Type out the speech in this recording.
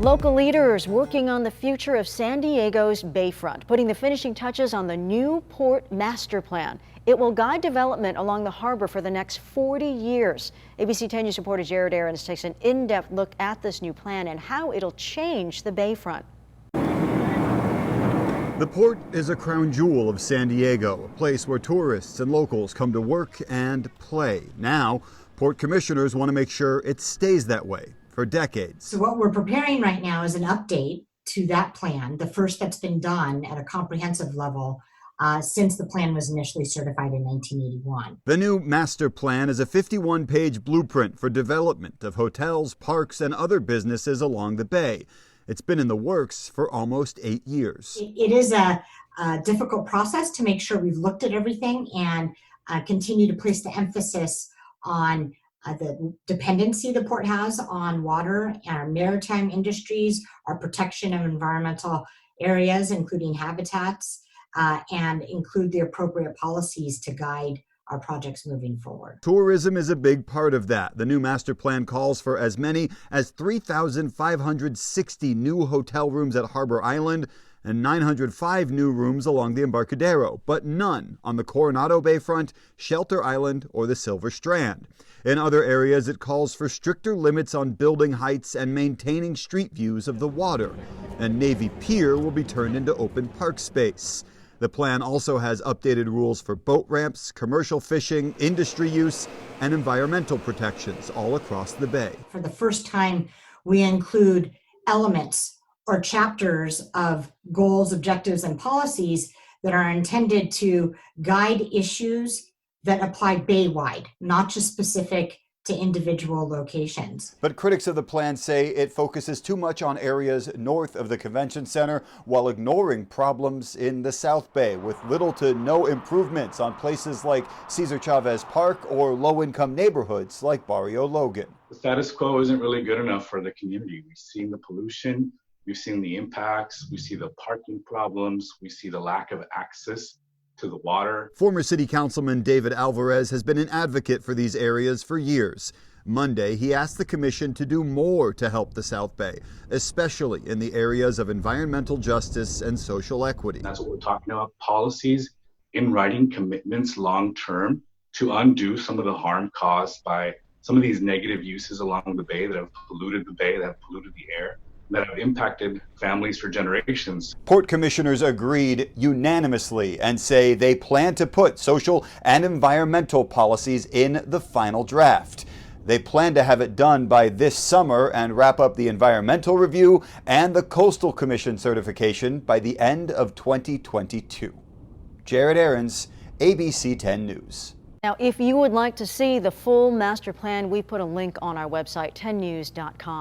Local leaders working on the future of San Diego's bayfront, putting the finishing touches on the new port master plan. It will guide development along the harbor for the next 40 years. ABC 10 News reporter Jared Aarons takes an in-depth look at this new plan and how it'll change the bayfront. The port is a crown jewel of San Diego, a place where tourists and locals come to work and play. Now, port commissioners want to make sure it stays that way for decades. So what we're preparing right now is an update to that plan, the first that's been done at a comprehensive level since the plan was initially certified in 1981. The new master plan is a 51-page blueprint for development of hotels, parks, and other businesses along the bay. It's been in the works for almost 8 years. It is a difficult process to make sure we've looked at everything and continue to place the emphasis on the dependency the port has on water, our maritime industries, our protection of environmental areas, including habitats, and include the appropriate policies to guide our projects moving forward. Tourism is a big part of that. The new master plan calls for as many as 3,560 new hotel rooms at Harbor Island and 905 new rooms along the Embarcadero, but none on the Coronado Bayfront, Shelter Island, or the Silver Strand. In other areas, it calls for stricter limits on building heights and maintaining street views of the water. And Navy Pier will be turned into open park space. The plan also has updated rules for boat ramps, commercial fishing, industry use, and environmental protections all across the bay. For the first time, we include elements or chapters of goals, objectives, and policies that are intended to guide issues that apply bay-wide, not just specific to individual locations. But critics of the plan say it focuses too much on areas north of the convention center while ignoring problems in the South Bay, with little to no improvements on places like Cesar Chavez Park or low-income neighborhoods like Barrio Logan. The status quo isn't really good enough for the community. We've seen the pollution, we've seen the impacts, we see the parking problems, we see the lack of access to the water. Former City Councilman David Alvarez has been an advocate for these areas for years. Monday, he asked the commission to do more to help the South Bay, especially in the areas of environmental justice and social equity. That's what we're talking about, policies in writing, commitments long-term to undo some of the harm caused by some of these negative uses along the bay that have polluted the bay, that have polluted the air, that have impacted families for generations. Port commissioners agreed unanimously and say they plan to put social and environmental policies in the final draft. They plan to have it done by this summer and wrap up the environmental review and the Coastal Commission certification by the end of 2022. Jared Aarons, ABC 10 News. Now, if you would like to see the full master plan, we put a link on our website, 10news.com.